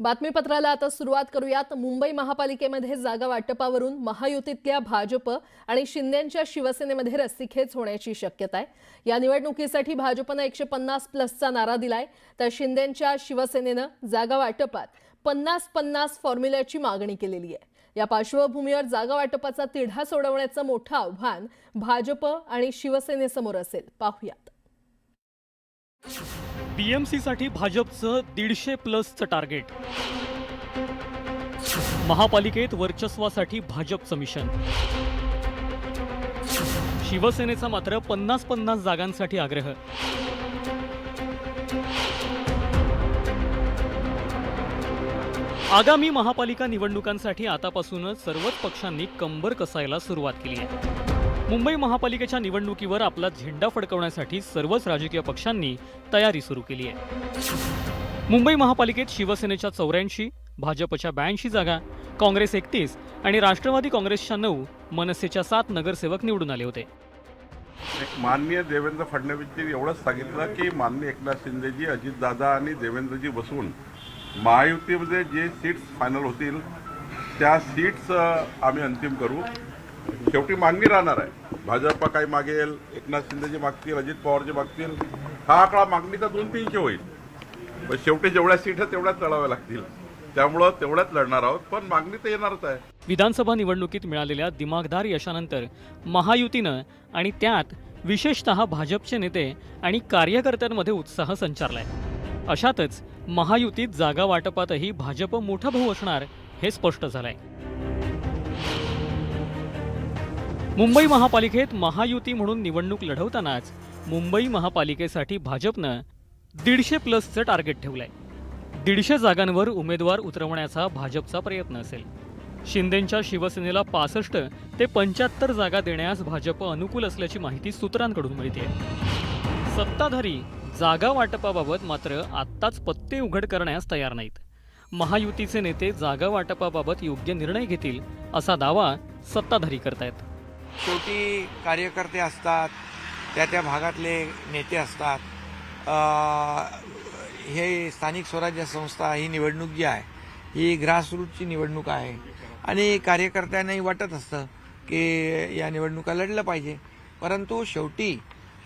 बातमीपत्राला आता सुरुवात करूयात। मुंबई महापालिकेमध्ये जागा वाटपावरून महायुतीतल्या भाजप आणि शिंदेंच्या शिवसेनेमध्ये रस्सीखेच होण्याची शक्यता आहे। या निवडणुकीसाठी भाजपनं 150+ नारा दिलाय, तर शिंदेंच्या शिवसेनेनं जागा वाटपात 50-50 फॉर्म्युल्याची मागणी केलेली आहे। या पार्श्वभूमीवर जागा वाटपाचा तिढा सोडवण्याचं मोठं आव्हान भाजप आणि शिवसेनेसमोर असेल। पाहूयात। बीएमसी साठी भाजपचं 150+ टार्गेट। महापालिकेत वर्चस्वासाठी भाजपचं मिशन। शिवसेनेचा मात्र 50-50 जागांसाठी आग्रह। आगामी महापालिका निवडणुकांसाठी आतापासूनच सर्वच पक्षांनी कंबर कसायला सुरुवात केली आहे। मुंबई महापालिकेच्या निवडणुकीवर आपला झेंडा फडकवण्यासाठी सर्वच राजकीय पक्षांनी तयारी सुरू केली आहे। मुंबई महापालिकेत शिवसेनेच्या 84, भाजपच्या 82 जागा, काँग्रेस 31 आणि राष्ट्रवादी काँग्रेसच्या 9, मनसेच्या 7 नगरसेवक निवडून आले होते। माननीय देवेंद्र फडणवीसजी एवढंच सांगितलं की माननीय एकनाथ शिंदेजी, अजितदादा आणि देवेंद्रजी बसून महायुतीमध्ये जे सीट्स फायनल होतील त्या सीट्स आम्ही अंतिम करू। शेवटी मागणी राहणार आहे। भाजप काही मागेल, एकनाथ शिंदेजी मागतील, अजित पवारजी मागतील, हा आकडा मागणीचा 200-300 होईल, पण शेवटी जेवढ्या सीट आहेत तेवढ्याच लढाव्या लागतील, त्यामुळं तेवढ्याच लढणार आहोत, पण मागणी तर येणारच आहे। विधानसभा निवडणुकीत मिळालेल्या दिमागदार यशानंतर महायुतीनं आणि त्यात विशेषतः भाजपचे नेते आणि कार्यकर्त्यांमध्ये उत्साह संचारलाय। अशातच महायुतीत जागा वाटपातही भाजप मोठा भाऊ असणार हे स्पष्ट झालंय। मुंबई महापालिकेत महायुती म्हणून निवडणूक लढवतानाच मुंबई महापालिकेसाठी भाजपनं 150+ टार्गेट ठेवलंय। 150 जागांवर उमेदवार उतरवण्याचा भाजपचा प्रयत्न असेल। शिंदेंच्या शिवसेनेला 65 ते 75 जागा देण्यास भाजप अनुकूल असल्याची माहिती सूत्रांकडून मिळते। सत्ताधारी जागा वाटपाबाबत मात्र आत्ताच पत्ते उघड करण्यास तयार नाहीत। महायुतीचे नेते जागा वाटपाबाबत योग्य निर्णय घेतील असा दावा सत्ताधारी करतायत। शेवटी कार्यकर्ते असतात, त्या भागातले नेते असतात। हे स्थानिक स्वराज्य संस्था ही निवडणूक जी आहे ही ग्रासरूटची निवडणूक आहे आणि कार्यकर्त्यांनाही वाटत असतं की या निवडणुका लढलं पाहिजे, परंतु शेवटी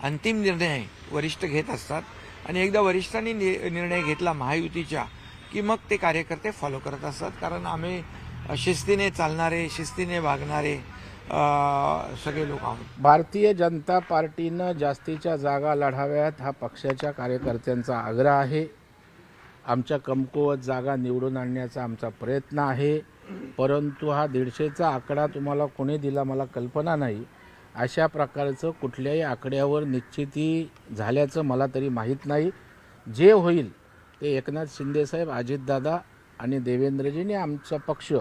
अंतिम निर्णय वरिष्ठ घेत असतात आणि एकदा वरिष्ठांनी निर्णय घेतला महायुतीच्या की मग ते कार्यकर्ते फॉलो करत असतात, कारण आम्ही शिस्तीने चालणारे, शिस्तीने वागणारे सगळे लोक आहोत। भारतीय जनता पार्टीनं जास्तीच्या जागा लढाव्यात हा पक्षाच्या कार्यकर्त्यांचा आग्रह आहे। आमच्या कमकुवत जागा निवडून आणण्याचा आमचा प्रयत्न आहे, परंतु हा 150चा आकडा तुम्हाला कोणी दिला मला कल्पना नाही। अशा प्रकारचं कुठल्याही आकड्यावर निश्चिती झाल्याचं मला तरी माहीत नाही। जे होईल ते एकनाथ शिंदेसाहेब, अजितदादा आणि देवेंद्रजींनी आमचा पक्ष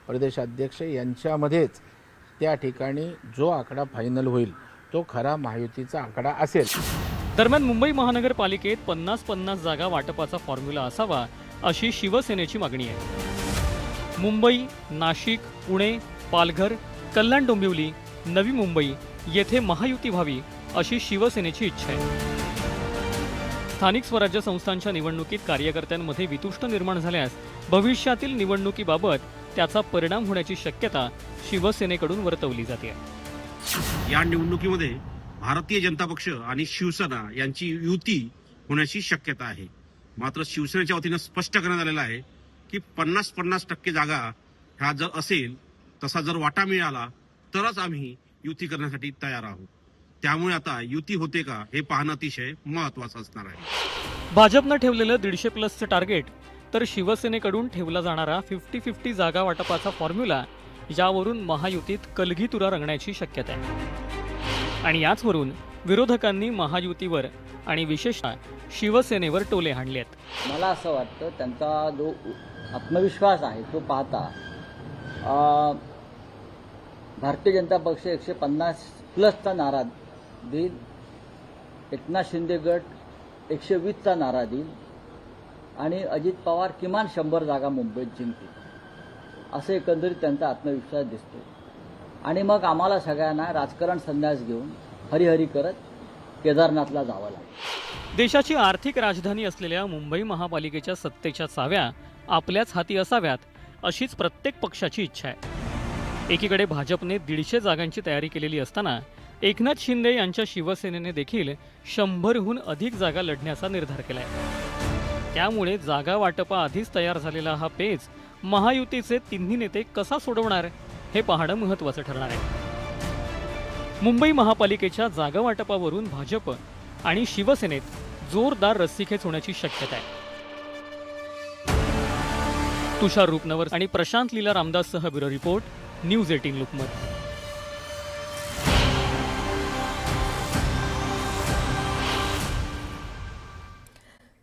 प्रदेशाध्यक्ष यांच्यामध्येच त्या ठिकाणी जो आकडा फायनल होईल तो खरा महायुतीचा आकडा असेल। दरम्यान मुंबई महानगरपालिकेत 50-50 जागा वाटपाचा फॉर्म्युला असावा अशी शिवसेनेची मागणी आहे। मुंबई, नाशिक, पुणे, पालघर, कल्याण, डोंबिवली, नवी मुंबई येथे महायुती व्हावी अशी शिवसेनेची इच्छा आहे। स्थानिक स्वराज्य संस्थांच्या निवडणुकीत कार्यकर्त्यांमध्ये वितुष्ट निर्माण झाल्यास भविष्यातील निवडणुकीबाबत त्याचा परिणाम होण्याची शक्यता शिवसेनेकडून वर्तवली जाते। या निवडणुकीमध्ये भारतीय जनता पक्ष आणि शिवसेना यांची युती होण्याची शक्यता आहे। मात्र शिवसेनेच्या वतीनं स्पष्ट करण्यात आलेलं आहे की 50-50% जागा ह्या जर असेल, तसा जर वाटा मिळाला तरच आम्ही युती करण्यासाठी तयार आहोत। त्यामुळे आता युती होते का हे पाहणं अतिशय महत्त्वाचं असणार आहे। भाजपनं ठेवलेलं 150+ टार्गेट तर शिवसेनेकडून ठेवला जाणारा 50-50 जागा वाटपाचा फॉर्म्युला यावरून महायुतीत कलगीतुरा रंगण्याची शक्यता आहे। आणि याचवरून विरोधकांनी महायुतीवर आणि विशेषतः शिवसेनेवर टोले हाणलेत। मला असं वाटतं त्यांचा जो आत्मविश्वास आहे तो पाहता भारतीय जनता पक्ष 150+ नारा देईल, एकनाथ शिंदे गट 120चा नारा देईल आणि अजित पवार किमान 100 जागा मुंबईत जिंकतील, असे एकंदरीत त्यांचा आत्मविश्वास दिसतो। आणि मग आम्हाला सगळ्यांना राजकारण संन्यास घेऊन हरिहरी करत केदारनाथला जावं लागेल। देशाची आर्थिक राजधानी असलेल्या मुंबई महापालिकेच्या सत्तेच्या चाव्या आपल्याच हाती असाव्यात अशीच प्रत्येक पक्षाची इच्छा आहे। एकीकडे भाजपने 150 जागांची तयारी केलेली असताना एकनाथ शिंदे यांच्या शिवसेनेने देखील 100हून अधिक जागा लढण्याचा निर्धार केलाय। त्यामुळे जागा वाटपाआधीच तयार झालेला हा पेच महायुतीचे तिन्ही नेते कसा सोडवणार हे पाहणं महत्त्वाचं ठरणार आहे। मुंबई महापालिकेच्या जागा वाटपावरून भाजप आणि शिवसेनेत जोरदार रस्सीखेच होण्याची शक्यता आहे। तुषार रूपनवर आणि प्रशांत लीला रामदाससह ब्युरो रिपोर्ट, न्यूज 18 लोकमत।